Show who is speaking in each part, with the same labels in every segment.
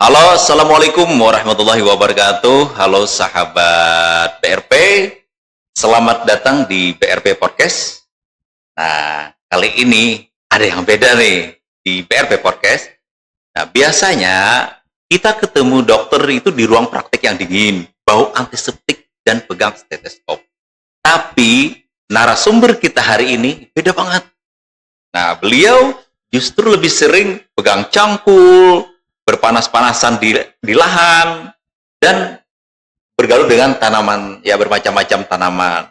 Speaker 1: Halo, Assalamualaikum warahmatullahi wabarakatuh. Halo sahabat BRP, selamat datang di BRP Podcast. Nah, kali ini ada yang beda nih di BRP Podcast. Nah, biasanya kita ketemu dokter itu di ruang praktik yang dingin, bau antiseptik dan pegang stetoskop. Tapi narasumber kita hari ini beda banget. Nah, beliau justru lebih sering pegang cangkul, berpanas-panasan di lahan, dan bergaul dengan tanaman, ya bermacam-macam tanaman.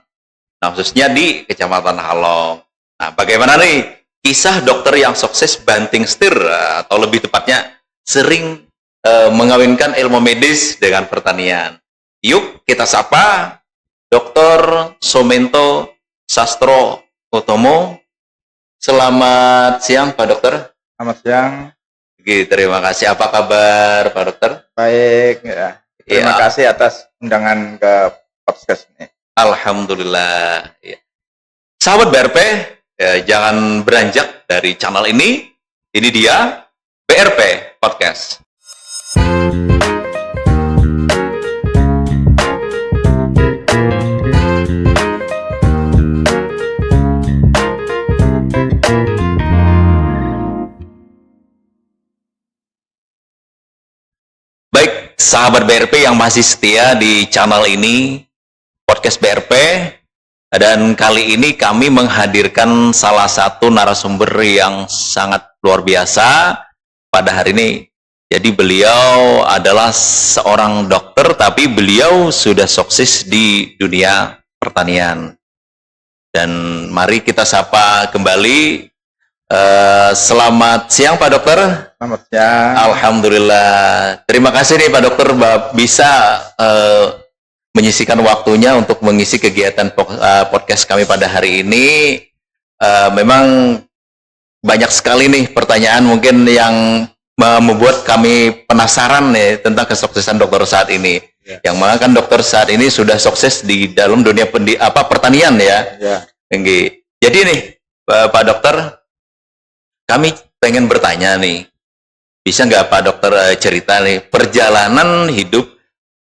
Speaker 1: Nah, khususnya di Kecamatan Halong. Nah, bagaimana nih kisah dokter yang sukses banting setir, atau lebih tepatnya sering mengawinkan ilmu medis dengan pertanian. Yuk kita sapa Dr. Somento Sastro Utomo. Selamat siang Pak Dokter.
Speaker 2: Selamat siang.
Speaker 1: Oke, terima kasih. Apa kabar Pak Dokter?
Speaker 2: Baik, ya. Terima kasih atas undangan ke podcast ini.
Speaker 1: Alhamdulillah. Ya. Sahabat BRP, jangan beranjak dari channel ini. Ini dia BRP Podcast. Baik, sahabat BRP yang masih setia di channel ini, Podcast BRP, dan kali ini kami menghadirkan salah satu narasumber yang sangat luar biasa pada hari ini. Jadi beliau adalah seorang dokter, tapi beliau sudah sukses di dunia pertanian. Dan mari kita sapa kembali. Selamat siang Pak Dokter.
Speaker 2: Selamat siang.
Speaker 1: Alhamdulillah. Terima kasih nih Pak Dokter bisa menyisikan waktunya untuk mengisi kegiatan podcast kami pada hari ini. Memang banyak sekali nih pertanyaan mungkin yang membuat kami penasaran nih tentang kesuksesan dokter saat ini. Ya. Yang mana kan dokter saat ini sudah sukses di dalam dunia pertanian ya.
Speaker 2: Ya.
Speaker 1: Jadi nih Pak Dokter, kami pengen bertanya nih, bisa nggak Pak Dokter cerita nih perjalanan hidup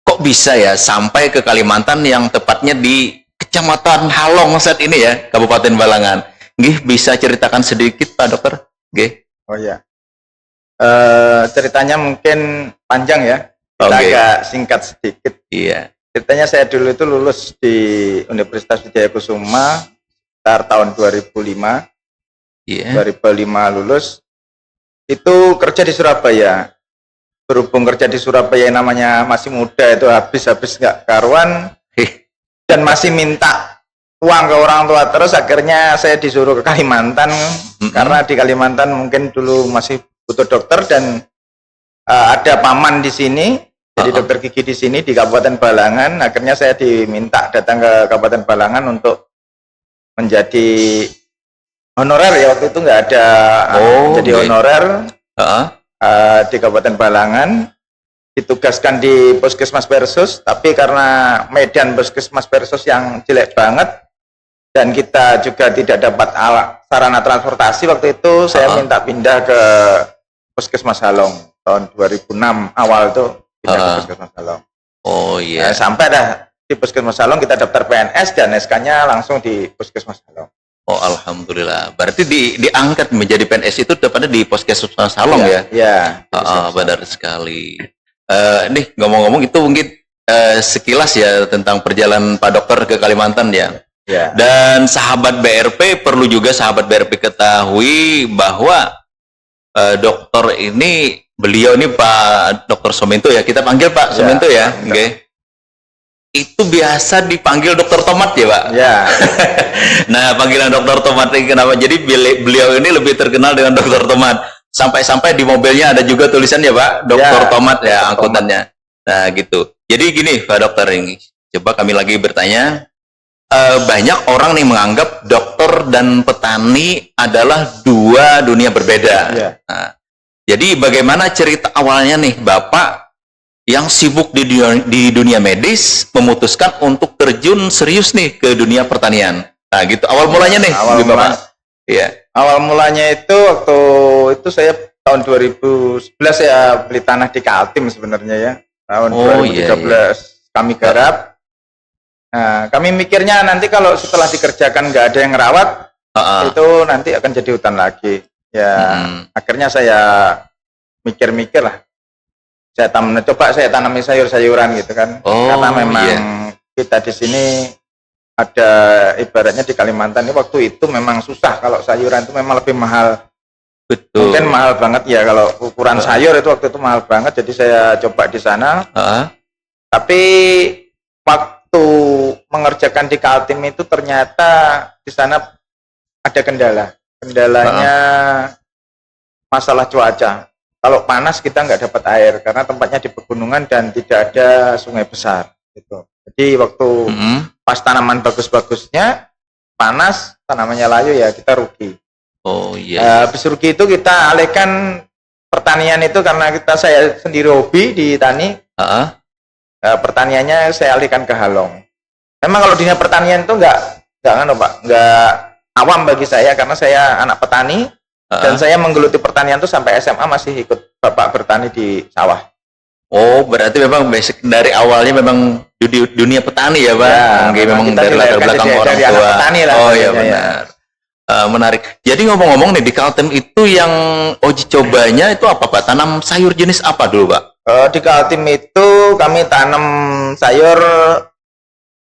Speaker 1: kok bisa ya sampai ke Kalimantan, yang tepatnya di Kecamatan Halong saat ini ya, Kabupaten Balangan. Nggih, bisa ceritakan sedikit Pak Dokter? Nggih.
Speaker 2: Oh ya. Ceritanya mungkin panjang ya. Kita agak singkat sedikit.
Speaker 1: Iya.
Speaker 2: Ceritanya saya dulu itu lulus di Universitas Wijayakusuma sekitar tahun 2005.
Speaker 1: Iya.
Speaker 2: 2005 lulus. Itu kerja di Surabaya. Berhubung kerja di Surabaya namanya masih muda, itu habis nggak karuan, dan masih minta uang ke orang tua terus. Akhirnya saya disuruh ke Kalimantan, karena di Kalimantan mungkin dulu masih butuh dokter, dan ada paman di sini, jadi dokter gigi di sini di Kabupaten Balangan. Akhirnya saya diminta datang ke Kabupaten Balangan untuk menjadi honorer ya, waktu itu nggak ada jadi honorer di Kabupaten Balangan, ditugaskan di Puskesmas Persus, tapi karena medan Puskesmas Persus yang jelek banget dan kita juga tidak dapat sarana transportasi, waktu itu saya minta pindah ke Puskesmas Halong tahun 2006 awal tuh, pindah ke Puskesmas Halong.
Speaker 1: Oh iya.
Speaker 2: Sampai dah di Puskesmas Halong kita daftar PNS dan SK-nya langsung di Puskesmas Halong.
Speaker 1: Oh, alhamdulillah. Berarti diangkat menjadi PNS itu tepatnya di Puskesmas Halong ya?
Speaker 2: Iya.
Speaker 1: Benar sekali. Nih ngomong-ngomong itu mungkin sekilas ya tentang perjalanan Pak Dokter ke Kalimantan ya.
Speaker 2: Ya.
Speaker 1: Dan sahabat BRP perlu juga sahabat BRP ketahui bahwa dokter ini, beliau ini Pak Dokter Somento ya, kita panggil Pak Somento ya. Oke. Itu biasa dipanggil Dokter Tomat ya Pak?
Speaker 2: Ya.
Speaker 1: Nah, panggilan Dokter Tomat ini kenapa? Jadi beliau ini lebih terkenal dengan Dokter Tomat. Sampai-sampai di mobilnya ada juga tulisannya Pak, Dokter Tomat ya angkutannya. Nah gitu. Jadi gini Pak Dokter, ini coba kami lagi bertanya. Banyak orang nih menganggap dokter dan petani adalah dua dunia berbeda.
Speaker 2: Ya.
Speaker 1: Nah, jadi bagaimana cerita awalnya nih Bapak yang sibuk di dunia medis memutuskan untuk terjun serius nih ke dunia pertanian? Nah gitu, awal mulanya nih.
Speaker 2: Awal mulanya itu waktu itu saya tahun 2011 ya beli tanah di Kaltim sebenarnya ya. Tahun 2013 kami garap. Nah, kami mikirnya nanti kalau setelah dikerjakan nggak ada yang ngerawat, itu nanti akan jadi hutan lagi. Ya, akhirnya saya mikir-mikir lah. Coba saya tanami sayur-sayuran gitu kan. Karena memang kita di sini ada ibaratnya di Kalimantan ini waktu itu memang susah, kalau sayuran itu memang lebih mahal.
Speaker 1: Betul.
Speaker 2: Mungkin mahal banget ya kalau ukuran sayur itu waktu itu mahal banget. Jadi saya coba di sana. Tapi waktu mengerjakan di Kaltim itu ternyata di sana ada kendala. Kendalanya masalah cuaca. Kalau panas kita nggak dapat air karena tempatnya di pegunungan dan tidak ada sungai besar. Gitu. Jadi waktu pas tanaman bagus-bagusnya panas, tanamannya layu ya kita rugi. Habis rugi itu kita alihkan pertanian itu karena saya sendiri hobi di tani. Pertaniannya saya alihkan ke Halong. Memang kalau dunia pertanian itu nggak awam bagi saya karena saya anak petani dan saya menggeluti pertanian itu sampai SMA masih ikut bapak bertani di sawah. Oh,
Speaker 1: berarti memang basic dari awalnya memang dunia petani ya, Pak?
Speaker 2: Ya,
Speaker 1: memang dari latar belakang orang tua.
Speaker 2: Petani lah,
Speaker 1: iya benar. Menarik. Jadi ngomong-ngomong nih, di Kaltim itu yang uji cobanya itu apa, Pak? Tanam sayur jenis apa dulu, Pak?
Speaker 2: Di Kaltim itu kami tanam sayur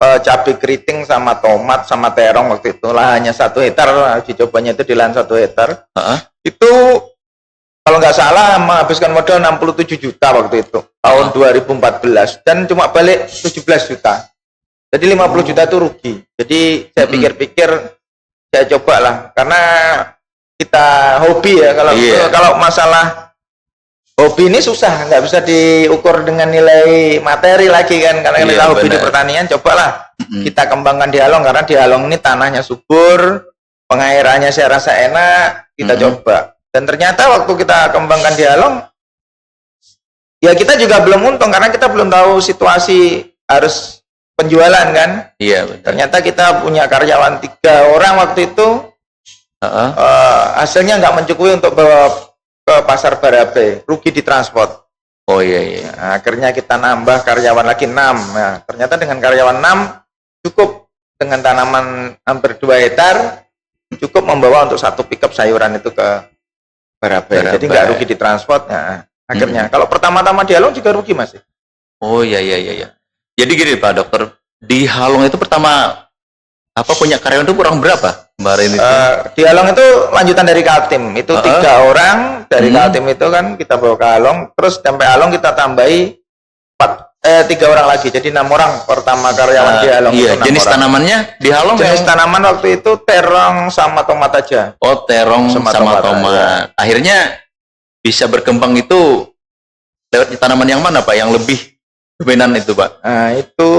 Speaker 2: cabai keriting sama tomat sama terong waktu itu. Lahannya 1 hektar, uji cobanya itu di lahan 1 hektar. Itu kalau nggak salah menghabiskan modal 67 juta waktu itu, tahun 2014. Dan cuma balik 17 juta. Jadi 50 juta itu rugi. Jadi saya pikir-pikir, saya coba lah, karena kita hobi ya, kalau masalah hobi ini susah, nggak bisa diukur dengan nilai materi lagi kan, karena kita hobi di pertanian. Cobalah kita kembangkan di Halong, karena di Halong ini tanahnya subur, pengairannya saya rasa enak, kita coba. Dan ternyata waktu kita kembangkan di Halong, ya kita juga belum untung, karena kita belum tahu situasi harus penjualan kan.
Speaker 1: Iya, betul.
Speaker 2: Ternyata kita punya karyawan 3 orang waktu itu, hasilnya nggak mencukupi untuk bawa ke pasar Barabe, rugi di transport.
Speaker 1: Oh iya.
Speaker 2: Nah, akhirnya kita nambah karyawan lagi 6. Nah, ternyata dengan karyawan 6 cukup, dengan tanaman hampir 2 hektar cukup membawa untuk 1 pickup sayuran itu ke Barabe. Jadi nggak rugi di transport. Nah, akhirnya kalau pertama-tama di Halong juga rugi masih.
Speaker 1: Oh iya. Jadi gini Pak Dokter, di Halong itu pertama punya karyawan itu kurang berapa kemarin itu?
Speaker 2: Di Halong itu lanjutan dari Kaltim, itu 3 orang dari Kaltim itu kan kita bawa ke Halong, terus sampai Halong kita tambahi 3 orang lagi, jadi 6 orang pertama karyawan di Halong.
Speaker 1: Iya, jenis orang. Tanamannya di Halong
Speaker 2: jenis tanaman waktu itu terong sama tomat aja.
Speaker 1: Oh, terong sama tomat. Ya. Akhirnya bisa berkembang itu lewat tanaman yang mana Pak, yang lebih dominan itu Pak?
Speaker 2: Nah, itu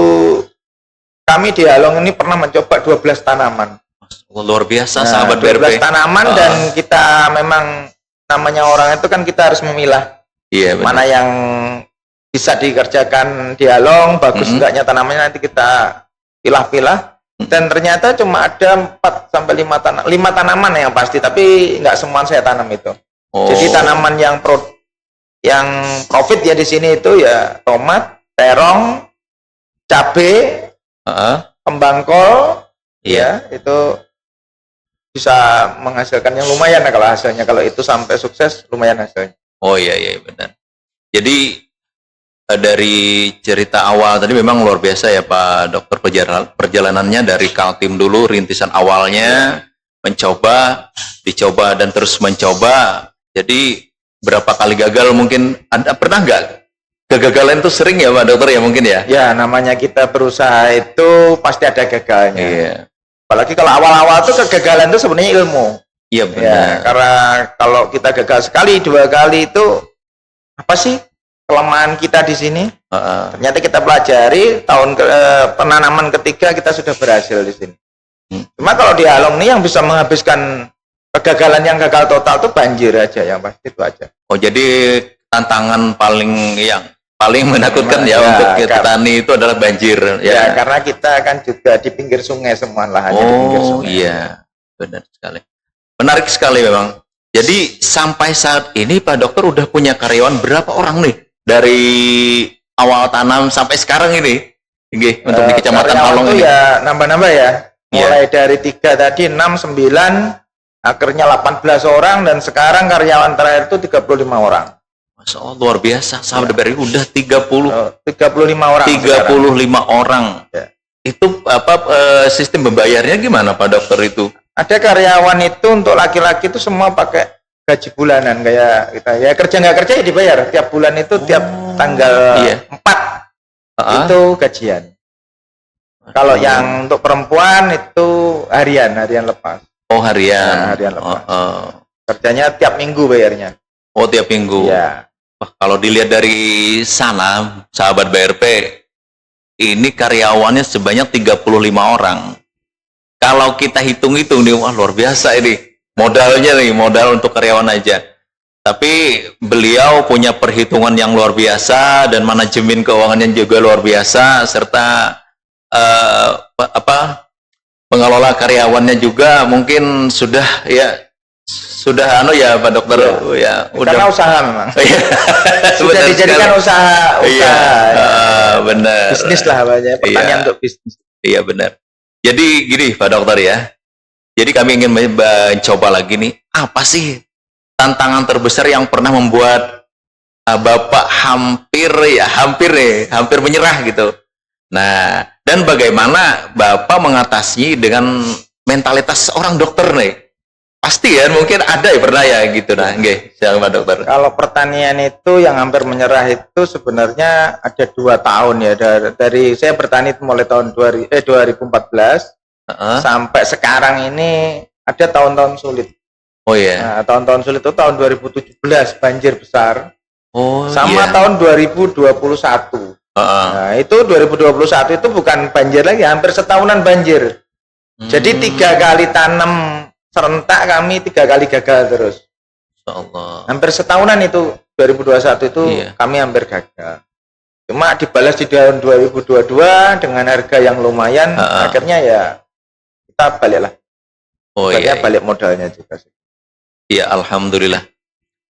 Speaker 2: kami di Halong ini pernah mencoba 12 tanaman.
Speaker 1: Luar biasa, sahabat
Speaker 2: 12 tanaman dan kita memang namanya orang itu kan kita harus memilah.
Speaker 1: Iya,
Speaker 2: mana yang bisa dikerjakan di Halong, bagus enggaknya tanamannya nanti kita pilah-pilah. Dan ternyata cuma ada 4 sampai 5 tanaman yang pasti, tapi nggak semua saya tanam itu. Jadi tanaman yang profit ya di sini itu ya tomat, terong, cabai, kembang kol, ya itu bisa menghasilkan yang lumayan lah kalau hasilnya. Kalau itu sampai sukses lumayan hasilnya.
Speaker 1: Oh iya benar. Jadi dari cerita awal tadi memang luar biasa ya Pak Dokter, perjalanannya dari Kaltim dulu, rintisan awalnya mencoba, dicoba dan terus mencoba. Jadi berapa kali gagal mungkin, Anda pernah nggak? Kegagalan itu sering ya Pak Dokter ya mungkin ya? Ya, namanya kita berusaha itu pasti ada gagalnya. Iya. Apalagi kalau awal-awal itu kegagalan itu sebenarnya ilmu. Iya benar. Ya, karena kalau kita gagal sekali, 2 kali itu apa sih kelemahan kita di sini? Ternyata kita pelajari, penanaman ketiga kita sudah berhasil di sini. Cuma kalau di Halong nih yang bisa menghabiskan kegagalan yang gagal total itu banjir aja, yang pasti itu aja. Oh jadi tantangan paling menakutkan untuk petani itu adalah banjir. Ya, karena kita kan juga di pinggir sungai semua lahannya di pinggir sungai. Iya, benar sekali. Menarik sekali memang. Jadi sampai saat ini Pak Dokter udah punya karyawan berapa orang nih dari awal tanam sampai sekarang ini? Nggih, untuk di Kecamatan
Speaker 2: karyawan
Speaker 1: Halong
Speaker 2: itu
Speaker 1: ini.
Speaker 2: ya nambah-nambah ya. Mulai dari 3 tadi 6, 9, akhirnya 18 orang dan sekarang karyawan terakhir itu 35 orang.
Speaker 1: Masya Allah, luar biasa. Sahabat BRI udah 35
Speaker 2: orang.
Speaker 1: 35 orang.
Speaker 2: Ya.
Speaker 1: Itu sistem membayarnya gimana Pak Dokter itu?
Speaker 2: Ada karyawan itu untuk laki-laki itu semua pakai gaji bulanan kayak kita ya, kerja nggak kerja ya dibayar tiap bulan itu tiap tanggal 4 itu gajian. Kalau yang untuk perempuan itu harian lepas.
Speaker 1: Oh, harian.
Speaker 2: Harian lepas. Kerjanya tiap minggu bayarnya.
Speaker 1: Oh, tiap minggu.
Speaker 2: Ya.
Speaker 1: Wah, kalau dilihat dari sana, sahabat BRP, ini karyawannya sebanyak 35 orang. Kalau kita hitung-hitung nih, wah luar biasa ini. Modalnya nih, modal untuk karyawan aja. Tapi beliau punya perhitungan yang luar biasa dan manajemen keuangannya juga luar biasa, serta pengelola karyawannya juga mungkin sudah Pak Dokter ya udah.
Speaker 2: Karena usaha memang. Sudah dijadikan usaha.
Speaker 1: Benar.
Speaker 2: Bisnis lah banyak, pertanyaan untuk bisnis.
Speaker 1: Iya benar. Jadi gini Pak Dokter ya. Jadi kami ingin mencoba lagi nih, apa sih tantangan terbesar yang pernah membuat Bapak hampir menyerah gitu. Nah, dan bagaimana Bapak mengatasi dengan mentalitas seorang dokter nih? Pasti ya, mungkin ada ya pernah ya gitu. Nah, nggih, silakan Pak Dokter.
Speaker 2: Kalau pertanian itu yang hampir menyerah itu sebenarnya ada 2 tahun ya. Dari saya bertani mulai tahun 2014 sampai sekarang ini ada tahun-tahun sulit.
Speaker 1: Oh iya.
Speaker 2: Nah, tahun-tahun sulit itu tahun 2017 banjir besar.
Speaker 1: Oh
Speaker 2: sama tahun 2021. Nah, itu 2021 itu bukan banjir lagi, hampir setahunan banjir. Jadi 3 kali tanam serentak kami 3 kali gagal terus.
Speaker 1: Allah.
Speaker 2: Hampir setahunan itu 2021 itu kami hampir gagal. Cuma dibalas di tahun 2022 dengan harga yang lumayan, akhirnya ya kita baliklah. Balik modalnya juga sih.
Speaker 1: Iya, alhamdulillah.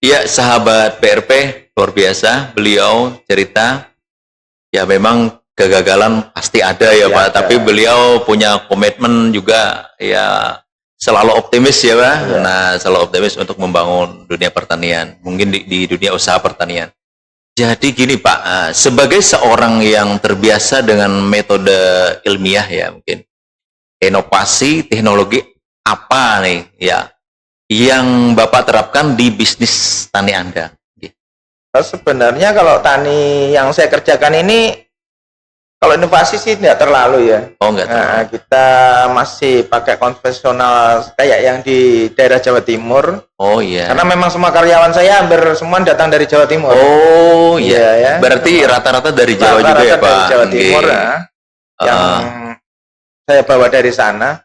Speaker 1: Iya, sahabat BRP luar biasa. Beliau cerita, ya memang kegagalan pasti ada ya Pak. Tapi beliau punya komitmen juga, ya selalu optimis ya Pak. Nah, selalu optimis untuk membangun dunia pertanian. Mungkin di dunia usaha pertanian. Jadi gini Pak, sebagai seorang yang terbiasa dengan metode ilmiah ya mungkin, inovasi teknologi apa nih ya yang Bapak terapkan di bisnis tani Anda?
Speaker 2: Sebenarnya kalau tani yang saya kerjakan ini, kalau inovasi sih tidak terlalu ya.
Speaker 1: Oh, enggak terlalu.
Speaker 2: Nah, kita masih pakai konvensional kayak yang di daerah Jawa Timur.
Speaker 1: Oh iya.
Speaker 2: Karena memang semua karyawan saya hampir semua datang dari Jawa Timur.
Speaker 1: Oh iya
Speaker 2: ya.
Speaker 1: Berarti rata-rata dari Jawa juga ya Pak?
Speaker 2: Dari Jawa Timur yang saya bawa dari sana.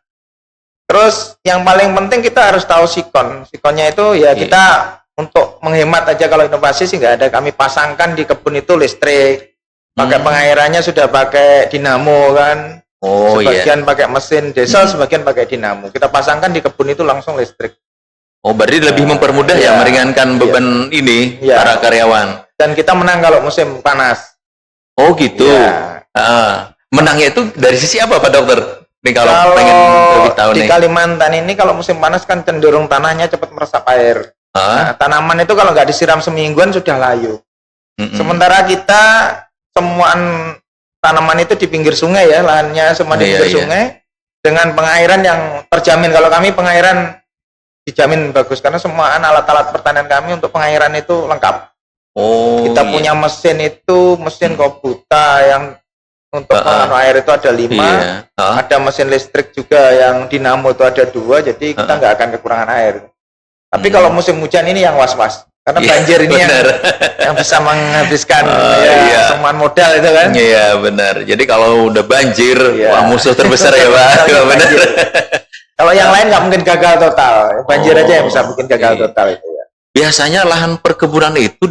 Speaker 2: Terus yang paling penting kita harus tahu sikon. Sikonnya itu ya kita untuk menghemat aja, kalau inovasi sih nggak ada. Kami pasangkan di kebun itu listrik. Pakai pengairannya sudah pakai dinamo kan. Sebagian pakai mesin diesel, sebagian pakai dinamo. Kita pasangkan di kebun itu langsung listrik.
Speaker 1: Oh, berarti lebih mempermudah ya, meringankan beban ini para karyawan.
Speaker 2: Dan kita menang kalau musim panas.
Speaker 1: Oh gitu. Menangnya itu dari sisi apa Pak Dokter? Nih kalau pengen lebih tahu
Speaker 2: di Kalimantan ini kalau musim panas kan cenderung tanahnya cepat meresap air. Nah, tanaman itu kalau nggak disiram semingguan sudah layu. Sementara kita semuaan tanaman itu di pinggir sungai ya, lahannya semua di pinggir sungai dengan pengairan yang terjamin. Kalau kami pengairan dijamin bagus karena semua alat-alat pertanian kami untuk pengairan itu lengkap. Kita punya mesin itu mesin Kobuta yang untuk pengairan air itu ada 5, ada mesin listrik juga yang dinamo itu ada 2, jadi kita nggak akan kekurangan air. Tapi kalau musim hujan ini yang was-was, karena banjir ini yang bisa menghabiskan semua modal itu kan.
Speaker 1: Iya benar. Jadi kalau udah banjir, wah musuh terbesar ya Pak. Benar.
Speaker 2: Kalau yang lain nggak mungkin gagal total, banjir aja yang bisa bikin gagal total itu ya.
Speaker 1: Biasanya lahan perkebunan itu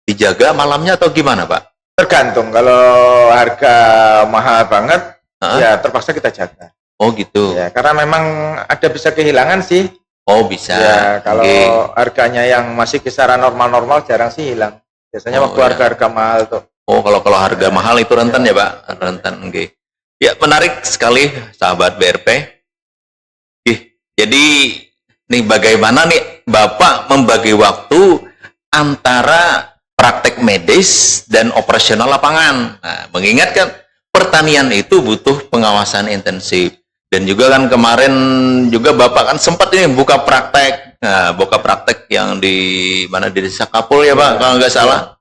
Speaker 1: dijaga malamnya atau gimana Pak?
Speaker 2: Tergantung. Kalau harga mahal banget, ya terpaksa kita jaga.
Speaker 1: Oh gitu.
Speaker 2: Ya, karena memang ada bisa kehilangan sih.
Speaker 1: Oh bisa.
Speaker 2: Ya, kalau
Speaker 1: Oke.
Speaker 2: harganya yang masih kisaran normal-normal jarang sih hilang. Biasanya
Speaker 1: Oh,
Speaker 2: waktu
Speaker 1: ya.
Speaker 2: harga-harga mahal tuh.
Speaker 1: Oh kalau harga
Speaker 2: Ya.
Speaker 1: mahal itu rentan
Speaker 2: Ya.
Speaker 1: ya Pak, rentan. Oke. Ya menarik sekali sahabat BRP. Jadi nih bagaimana nih Bapak membagi waktu antara praktek medis dan operasional lapangan. Nah, mengingatkan pertanian itu butuh pengawasan intensif. Dan juga kan kemarin juga Bapak kan sempat ini buka praktek. Nah, buka praktek yang di mana di Desa Kapul ya Pak, kalau nggak salah.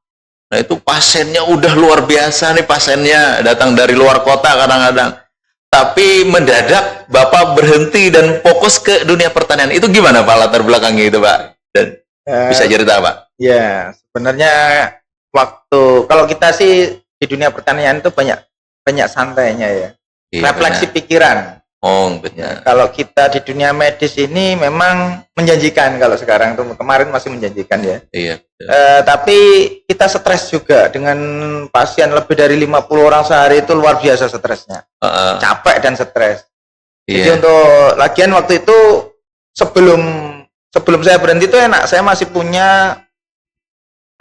Speaker 1: Nah, itu pasiennya udah luar biasa nih, pasiennya datang dari luar kota kadang-kadang. Tapi mendadak Bapak berhenti dan fokus ke dunia pertanian. Itu gimana Pak latar belakangnya itu Pak? Dan bisa cerita Pak?
Speaker 2: Ya, sebenarnya kalau kita sih di dunia pertanian itu banyak santainya ya.
Speaker 1: Iya,
Speaker 2: Refleksi
Speaker 1: benar.
Speaker 2: pikiran.
Speaker 1: Oh,
Speaker 2: Ya,
Speaker 1: benar.
Speaker 2: kalau kita di dunia medis ini memang menjanjikan kalau sekarang tuh kemarin masih menjanjikan ya.
Speaker 1: Iya.
Speaker 2: Tapi kita stres juga dengan pasien lebih dari 50 orang sehari itu luar biasa stresnya. Capek dan stres. Jadi
Speaker 1: Iya.
Speaker 2: untuk lagian waktu itu sebelum saya berhenti itu enak, saya masih punya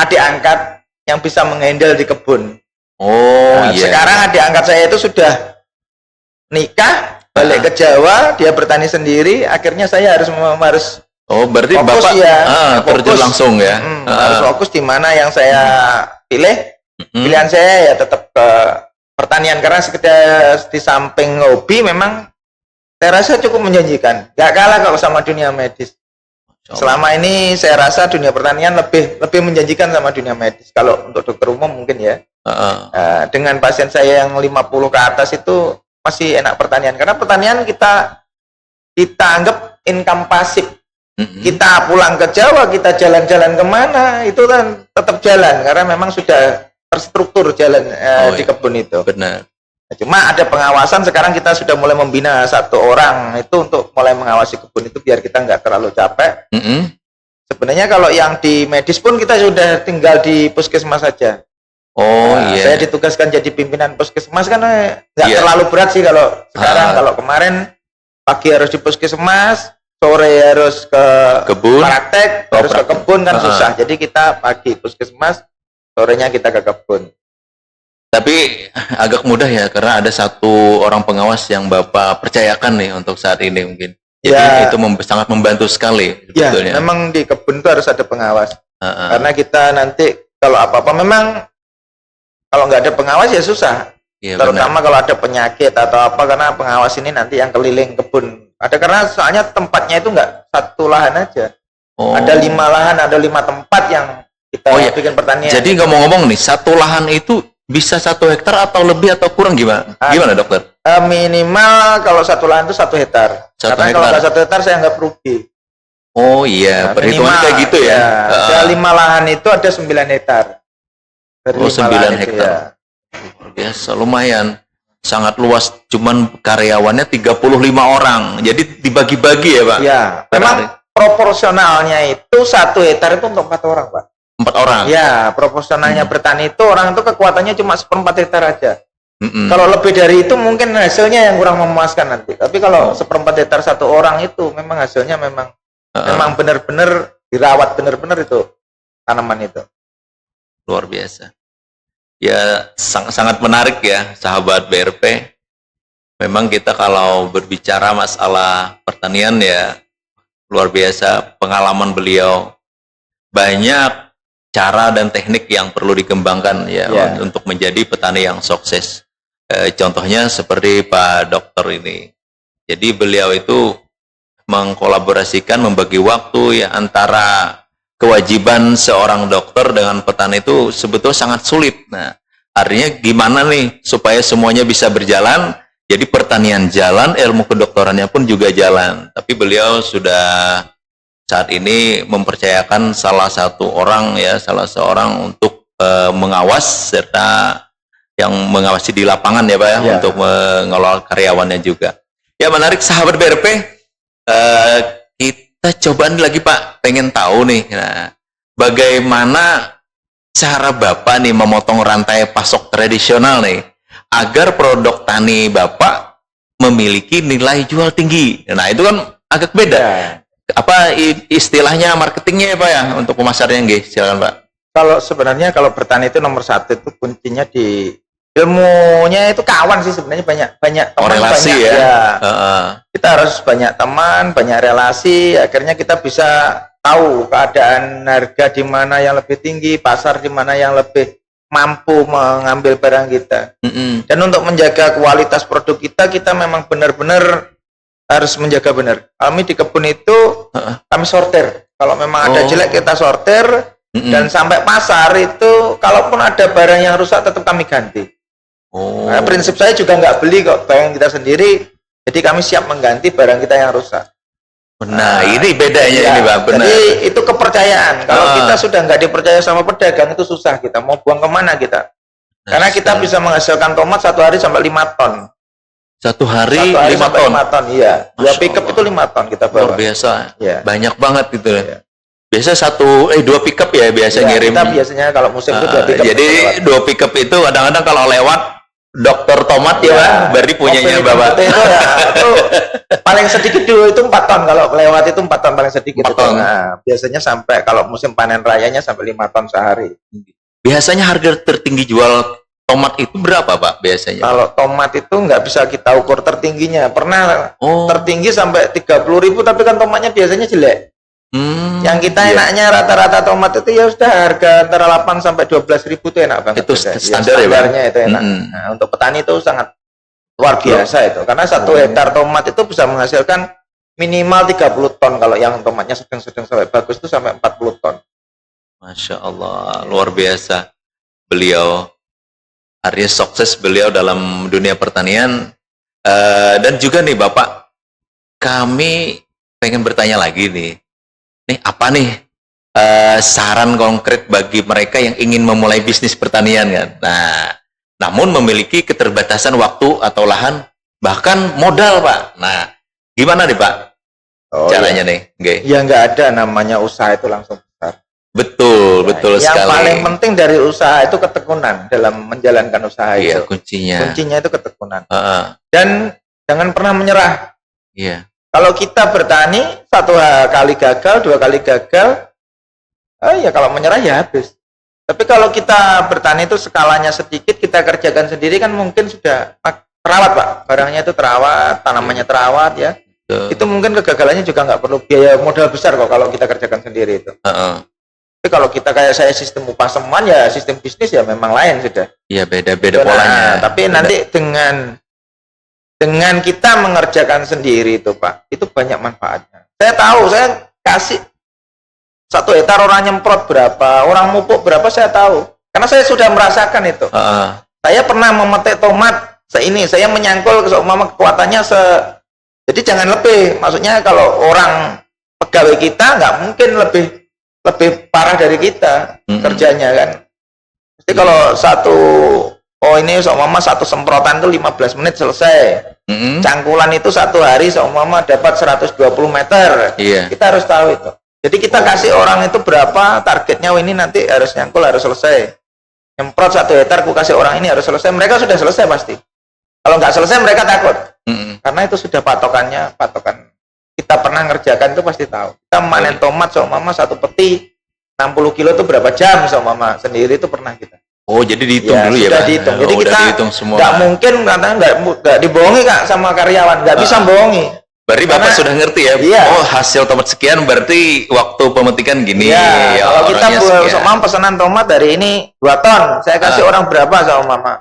Speaker 2: adik angkat yang bisa menghandle di kebun.
Speaker 1: Oh,
Speaker 2: Nah,
Speaker 1: iya.
Speaker 2: sekarang adik angkat saya itu sudah nikah, balik ke Jawa, dia bertani sendiri, akhirnya saya harus
Speaker 1: Oh, berarti
Speaker 2: fokus
Speaker 1: Bapak
Speaker 2: ya,
Speaker 1: terjun
Speaker 2: fokus.
Speaker 1: langsung ya.
Speaker 2: Harus fokus di mana yang saya pilih. Pilihan saya ya tetap ke pertanian karena sekedar di samping hobi memang saya rasa cukup menjanjikan. Gak kalah kalau sama dunia medis. Selama ini saya rasa dunia pertanian lebih menjanjikan sama dunia medis. Kalau untuk dokter umum mungkin ya. Dengan pasien saya yang 50 ke atas itu masih enak pertanian karena pertanian kita anggap income pasif. Kita pulang ke Jawa, kita jalan-jalan kemana itu kan tetap jalan karena memang sudah terstruktur jalan di kebun itu.
Speaker 1: Benar.
Speaker 2: Cuma ada pengawasan, sekarang kita sudah mulai membina satu orang itu untuk mulai mengawasi kebun itu biar kita nggak terlalu capek. Sebenarnya kalau yang di medis pun kita sudah tinggal di puskesmas saja.
Speaker 1: Oh iya.
Speaker 2: Saya ditugaskan jadi pimpinan puskesmas kan nggak terlalu berat sih kalau sekarang. Kalau kemarin pagi harus di puskesmas, sore harus ke
Speaker 1: kebun,
Speaker 2: praktek, harus ke kebun kan susah. Jadi kita pagi puskesmas, sorenya kita ke kebun.
Speaker 1: Tapi agak mudah ya karena ada satu orang pengawas yang Bapak percayakan nih untuk saat ini mungkin. Jadi
Speaker 2: Ya.
Speaker 1: itu sangat membantu sekali sebetulnya.
Speaker 2: Ya, memang di kebun itu harus ada pengawas. Karena kita nanti kalau apa-apa memang kalau nggak ada pengawas ya susah.
Speaker 1: Ya,
Speaker 2: terutama kalau ada penyakit atau apa karena pengawas ini nanti yang keliling kebun. Ada karena soalnya tempatnya itu nggak satu lahan aja. Ada 5 lahan, ada 5 tempat yang kita bikin pertanian.
Speaker 1: Jadi ngomong-ngomong nih, satu lahan itu bisa 1 hektar atau lebih atau kurang gimana? Gimana dokter?
Speaker 2: Minimal kalau satu lahan itu 1 hektar. Karena kalau nggak 1 hektar saya nggak rugi.
Speaker 1: Oh iya, perhitungan kayak gitu ya.
Speaker 2: Saya 5 lahan itu ada 9 hektar. Dari
Speaker 1: 9 hektar. Biasa, lumayan. Sangat luas, cuman karyawannya 35 orang. Jadi dibagi-bagi ya Pak?
Speaker 2: Iya, memang proporsionalnya itu 1 hektar itu untuk 4 orang Pak.
Speaker 1: 4 orang?
Speaker 2: Ya, proporsionalnya bertani itu orang itu kekuatannya cuma 1/4 hektar aja. Kalau lebih dari itu mungkin hasilnya yang kurang memuaskan nanti. Tapi kalau 1/4 hektar 1 orang itu memang hasilnya memang benar-benar dirawat benar-benar itu tanaman itu.
Speaker 1: Luar biasa. Ya sangat menarik ya sahabat BRP. Memang kita kalau berbicara masalah pertanian ya luar biasa pengalaman beliau. Banyak cara dan teknik yang perlu dikembangkan ya untuk menjadi petani yang sukses. Contohnya seperti Pak Dokter ini. Jadi beliau itu mengkolaborasikan, membagi waktu ya antara kewajiban seorang dokter dengan petani itu sebetulnya sangat sulit. Nah, artinya gimana nih supaya semuanya bisa berjalan? Jadi pertanian jalan, ilmu kedokterannya pun juga jalan. Tapi beliau sudah saat ini mempercayakan salah seorang untuk mengawas serta yang mengawasi di lapangan ya Pak ya, untuk mengelola karyawannya juga. Ya menarik sahabat BRP. Kita cobaan lagi Pak, pengen tahu nih, nah, bagaimana cara Bapak nih memotong rantai pasok tradisional nih, agar produk tani Bapak memiliki nilai jual tinggi. Nah, itu kan agak beda.
Speaker 2: Ya.
Speaker 1: Apa istilahnya marketingnya ya Pak ya untuk pemasarnya nggih? Silakan Pak.
Speaker 2: Kalau sebenarnya kalau bertani itu nomor satu itu kuncinya di ilmunya, itu kawan sih sebenarnya, banyak teman,
Speaker 1: relasi
Speaker 2: banyak,
Speaker 1: ya.
Speaker 2: Kita harus banyak teman, banyak relasi, akhirnya kita bisa tahu keadaan harga di mana yang lebih tinggi, pasar di mana yang lebih mampu mengambil barang kita. Dan untuk menjaga kualitas produk kita memang benar-benar harus menjaga benar. Kami di kebun itu kami sortir. Kalau memang ada jelek kita sortir, dan sampai pasar itu kalaupun ada barang yang rusak tetap kami ganti. Nah, prinsip saya juga nggak beli kok barang kita sendiri, jadi kami siap mengganti barang kita yang rusak.
Speaker 1: Nah, ini bedanya ini Pak, benar.
Speaker 2: Jadi itu kepercayaan. Kalau kita sudah nggak dipercaya sama pedagang itu susah, kita mau buang kemana kita? Karena kita bisa menghasilkan tomat satu hari sampai 5 ton.
Speaker 1: Satu hari 5
Speaker 2: sampai
Speaker 1: ton.
Speaker 2: 5 ton, iya. 2 pickup itu 5 ton kita bawa.
Speaker 1: Luar biasa.
Speaker 2: Ya.
Speaker 1: Banyak banget gitu.
Speaker 2: Ya.
Speaker 1: Biasa 2 pickup ya biasa ngirim.
Speaker 2: Kita biasanya kalau musim itu 2 pickup.
Speaker 1: Jadi 2 pickup itu kadang-kadang kalau lewat Dokter Tomat ya, berarti punyanya Bapak.
Speaker 2: Itu paling sedikit dulu itu 4 ton, kalau lewat itu 4 ton paling sedikit.
Speaker 1: 4 ton.
Speaker 2: Nah, biasanya sampai kalau musim panen rayanya sampai 5 ton sehari.
Speaker 1: Biasanya harga tertinggi jual tomat itu berapa Pak biasanya?
Speaker 2: Kalau tomat itu nggak bisa kita ukur tertingginya. Pernah tertinggi sampai 30.000, tapi kan tomatnya biasanya jelek. Yang kita enaknya rata-rata tomat itu ya sudah harga antara 8 sampai 12.000 itu enak banget.
Speaker 1: Itu standar ya,
Speaker 2: standarnya itu enak. Nah, untuk petani itu sangat luar biasa itu. Karena 1 hektar tomat itu bisa menghasilkan minimal 30 ton. Kalau yang tomatnya sedang-sedang sampai bagus itu sampai 40 ton.
Speaker 1: Masya Allah, luar biasa. Beliau artinya sukses beliau dalam dunia pertanian. Dan juga nih Bapak, kami pengen bertanya lagi nih. Apa nih saran konkret bagi mereka yang ingin memulai bisnis pertanian kan? Nah, namun memiliki keterbatasan waktu atau lahan, bahkan modal Pak. Nah, gimana nih Pak caranya nih?
Speaker 2: Ya nggak ada namanya usaha itu langsung besar.
Speaker 1: Betul sekali.
Speaker 2: Yang paling penting dari usaha itu ketekunan dalam menjalankan usaha itu. Kuncinya itu ketekunan. Dan jangan pernah menyerah.
Speaker 1: Iya.
Speaker 2: Kalau kita bertani 1 kali gagal, 2 kali gagal, ya kalau menyerah ya habis. Tapi kalau kita bertani itu skalanya sedikit, kita kerjakan sendiri kan mungkin sudah terawat Pak. Barangnya itu terawat, tanamannya terawat ya. Itu mungkin kegagalannya juga nggak perlu biaya modal besar kok kalau kita kerjakan sendiri itu. Tapi kalau kita kayak saya sistem upah semuan ya sistem bisnis ya memang lain sudah.
Speaker 1: Iya beda-beda polanya.
Speaker 2: Tapi nanti dengan kita mengerjakan sendiri itu Pak, itu banyak manfaatnya. Saya tahu, saya kasih 1 hektar orang nyemprot berapa, orang mupuk berapa saya tahu. Karena saya sudah merasakan itu. Saya pernah memetik tomat seini, saya menyangkul seumpama kekuatannya jadi jangan lebih. Maksudnya kalau orang pegawai kita nggak mungkin lebih parah dari kita kerjanya kan. Jadi kalau ini seumpama 1 semprotan itu 15 menit selesai. Cangkulan itu 1 hari seumpama dapat 120 meter. Kita harus tahu itu. Jadi kita kasih orang itu berapa targetnya, ini nanti harus nyangkul, harus selesai. Nyemprot 1 hektar, aku kasih orang ini harus selesai. Mereka sudah selesai pasti. Kalau nggak selesai mereka takut. Karena itu sudah patokan kita pernah ngerjakan itu pasti tahu. Kita manen tomat seumpama 1 peti 60 kilo itu berapa jam seumpama sendiri itu pernah kita.
Speaker 1: Jadi dihitung dulu ya Pak?
Speaker 2: Dihitung. Jadi kita nggak mungkin, karena nggak dibohongi Kak sama karyawan, nggak bisa bohongi.
Speaker 1: Berarti Bapak sudah ngerti ya?
Speaker 2: Iya.
Speaker 1: Hasil tomat sekian berarti waktu pemetikan gini.
Speaker 2: Iya. Kalau kita sama pesanan tomat dari ini 2 ton, saya kasih orang berapa sama Mama?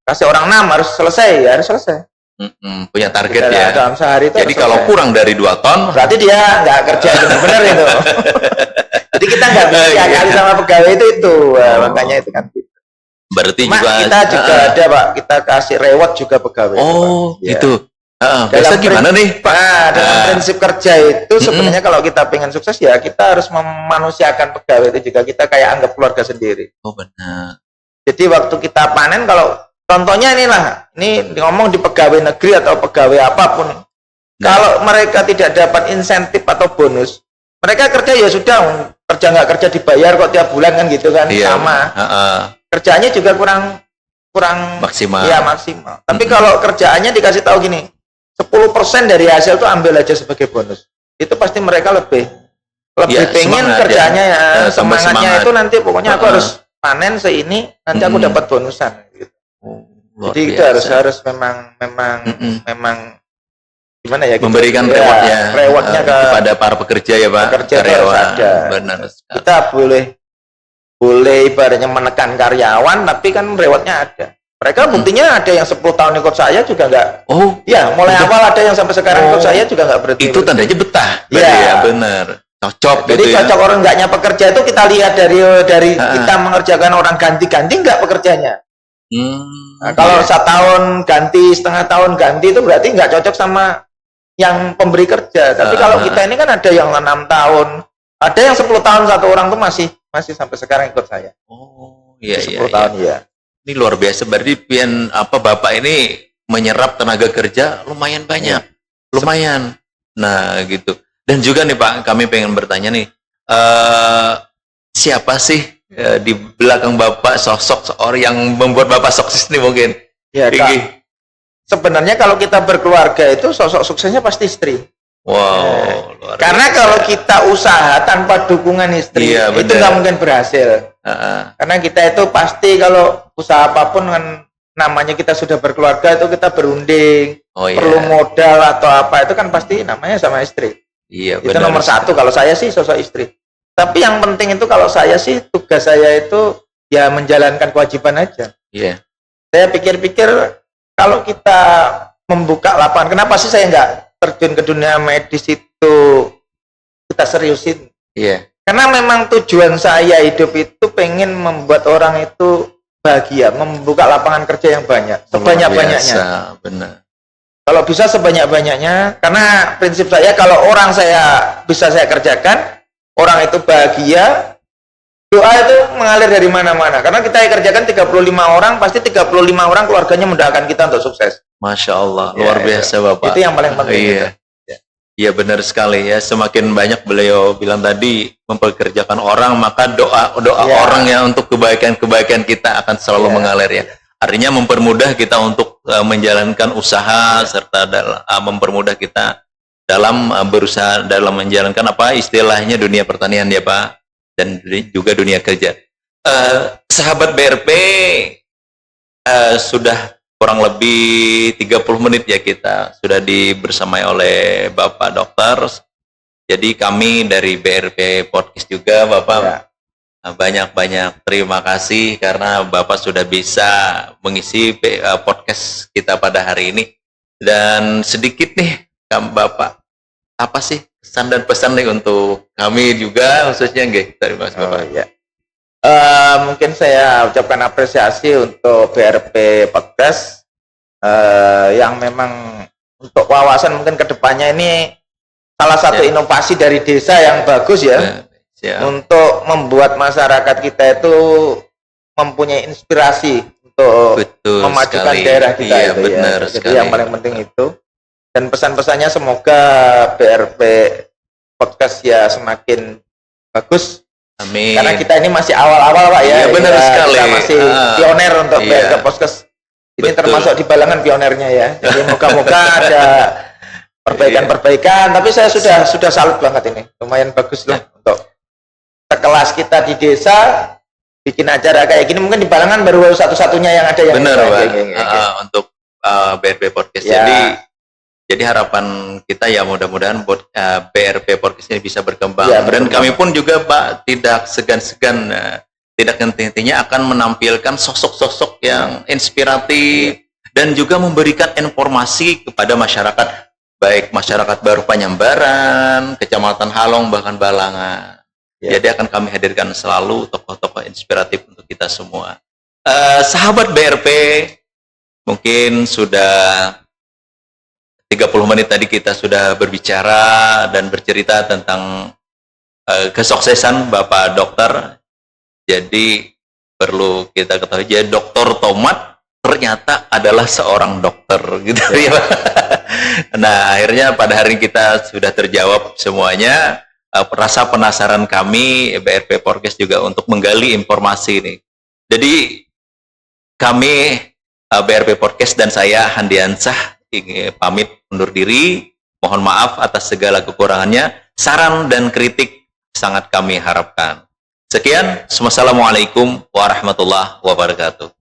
Speaker 2: Kasih orang 6 harus selesai, ya harus selesai.
Speaker 1: Punya target ya.
Speaker 2: Dalam sehari itu.
Speaker 1: Jadi kalau kurang dari 2 ton,
Speaker 2: berarti dia nggak kerja benar-benar itu. Jadi kita nggak bisa kali sama pegawai itu. Makanya itu kan.
Speaker 1: Berarti
Speaker 2: kita juga ada Pak, kita kasih reward juga pegawai.
Speaker 1: Gitu. Biasa gimana nih Pak?
Speaker 2: Dalam prinsip kerja itu sebenarnya kalau kita pengen sukses ya kita harus memanusiakan pegawai itu juga, kita kayak anggap keluarga sendiri.
Speaker 1: Benar.
Speaker 2: Jadi waktu kita panen, kalau contohnya ini ngomong di pegawai negeri atau pegawai apapun, kalau mereka tidak dapat insentif atau bonus, mereka kerja ya sudah, kerja nggak kerja dibayar kok tiap bulan kan gitu kan, sama. Kerjaannya juga kurang
Speaker 1: maksimal.
Speaker 2: Ya maksimal. Tapi kalau kerjaannya dikasih tahu gini, 10% dari hasil tuh ambil aja sebagai bonus. Itu pasti mereka lebih
Speaker 1: Ya,
Speaker 2: pengen
Speaker 1: semangat,
Speaker 2: kerjanya
Speaker 1: ya. Tambah
Speaker 2: semangatnya
Speaker 1: semangat.
Speaker 2: itu nanti pokoknya aku harus panen seini, nanti aku dapat bonusan gitu.
Speaker 1: Luar
Speaker 2: Jadi itu
Speaker 1: biasa.
Speaker 2: harus memang gimana ya gitu.
Speaker 1: Memberikan
Speaker 2: Ya, rewardnya
Speaker 1: kepada para pekerja ya Pak,
Speaker 2: pekerja itu harus ada.
Speaker 1: Benar sekali.
Speaker 2: Kita boleh ibaratnya menekan karyawan, tapi kan rewardnya ada. Mereka buktinya ada yang 10 tahun ikut saya juga enggak.
Speaker 1: Oh,
Speaker 2: ya mulai awal ada yang sampai sekarang ikut saya juga enggak berhenti.
Speaker 1: itu tandanya betah.
Speaker 2: Iya,
Speaker 1: ya benar. Cocok
Speaker 2: jadi
Speaker 1: gitu
Speaker 2: cocok orang enggaknya pekerja itu kita lihat dari kita mengerjakan orang ganti-ganti enggak pekerjanya. Nah, kalau setahun ganti, setengah tahun ganti itu berarti enggak cocok sama yang pemberi kerja. Tapi kalau kita ini kan ada yang 6 tahun, ada yang 10 tahun satu orang tuh masih sampai sekarang ikut saya.
Speaker 1: Oh, iya
Speaker 2: 10 tahun ya.
Speaker 1: Ini luar biasa, berarti Bapak ini menyerap tenaga kerja lumayan banyak. Lumayan. Nah, gitu. Dan juga nih Pak, kami pengen bertanya nih, siapa sih di belakang Bapak sosok seorang yang membuat Bapak sukses nih mungkin?
Speaker 2: Ya, Kak. Sebenarnya kalau kita berkeluarga itu sosok suksesnya pasti istri.
Speaker 1: Wow, luar
Speaker 2: karena
Speaker 1: biasa.
Speaker 2: kalau kita usaha tanpa dukungan istri, itu nggak mungkin berhasil. Karena kita itu pasti kalau usaha apapun kan namanya kita sudah berkeluarga itu kita berunding, perlu modal atau apa itu kan pasti namanya sama istri.
Speaker 1: Iya,
Speaker 2: itu nomor satu. Kalau saya sih sosok istri. Tapi yang penting itu kalau saya sih tugas saya itu ya menjalankan kewajiban aja.
Speaker 1: Iya.
Speaker 2: Saya pikir-pikir kalau kita membuka lapangan, kenapa sih saya nggak terjun ke dunia medis itu kita seriusin?
Speaker 1: Iya.
Speaker 2: Karena memang tujuan saya hidup itu pengen membuat orang itu bahagia, membuka lapangan kerja yang banyak, sebanyak-banyaknya.
Speaker 1: Benar.
Speaker 2: Kalau bisa sebanyak-banyaknya, karena prinsip saya kalau orang bisa saya kerjakan, orang itu bahagia, doa itu mengalir dari mana-mana. Karena kita yang kerjakan 35 orang, pasti 35 orang keluarganya mendoakan kita untuk sukses.
Speaker 1: Masya Allah, luar biasa Bapak.
Speaker 2: Itu yang paling penting.
Speaker 1: Iya. Iya benar sekali ya. Semakin banyak beliau bilang tadi mempekerjakan orang, maka doa orang yang untuk kebaikan kita akan selalu mengalir ya. Artinya mempermudah kita untuk menjalankan usaha serta mempermudah kita dalam berusaha dalam menjalankan apa istilahnya dunia pertanian ya Pak, dan juga dunia kerja. Sahabat BRP sudah kurang lebih 30 menit ya kita sudah dibersamai oleh Bapak Dokter. Jadi kami dari BRP Podcast juga Bapak banyak-banyak terima kasih karena Bapak sudah bisa mengisi podcast kita pada hari ini. Dan sedikit nih Bapak, apa sih pesan dan pesan nih untuk kami juga khususnya terima kasih Bapak.
Speaker 2: Mungkin saya ucapkan apresiasi untuk BRP Podcast yang memang untuk wawasan mungkin kedepannya ini salah satu inovasi dari desa yang bagus ya. Untuk membuat masyarakat kita itu mempunyai inspirasi untuk memajukan daerah kita itu ya. Jadi yang paling penting itu. Dan pesan-pesannya semoga BRP Podcast ya semakin bagus.
Speaker 1: Amin.
Speaker 2: Karena kita ini masih awal-awal Pak ya.
Speaker 1: Iya benar sekali.
Speaker 2: Kita masih pioner untuk BRP Podcast. Ini termasuk di Balangan pionernya ya. Jadi moga-moga ada perbaikan-perbaikan. Tapi saya sudah salut banget ini. Lumayan bagus lah untuk sekelas kita di desa bikin acara kayak gini. Mungkin di Balangan baru satu-satunya yang ada yang
Speaker 1: benar Pak. Untuk BRP Podcast. Jadi harapan kita ya mudah-mudahan BRP Podcast ini bisa berkembang. Dan kami pun juga Pak tidak segan-segan, tidak henti-hentinya akan menampilkan sosok-sosok yang inspiratif dan juga memberikan informasi kepada masyarakat, baik masyarakat baru Penyambaran, Kecamatan Halong, bahkan Balangan. Jadi akan kami hadirkan selalu tokoh-tokoh inspiratif untuk kita semua. Sahabat BRP, mungkin sudah 30 menit tadi kita sudah berbicara dan bercerita tentang kesuksesan Bapak Dokter. Jadi perlu kita ketahui, jadi Dokter Tomat ternyata adalah seorang dokter gitu ya. Nah akhirnya pada hari ini kita sudah terjawab semuanya. Rasa penasaran kami BRP Podcast juga untuk menggali informasi ini. Jadi kami BRP Podcast dan saya Handiansah pamit undur diri. Mohon maaf atas segala kekurangannya. Saran dan kritik sangat kami harapkan. Sekian, wassalamualaikum warahmatullahi wabarakatuh.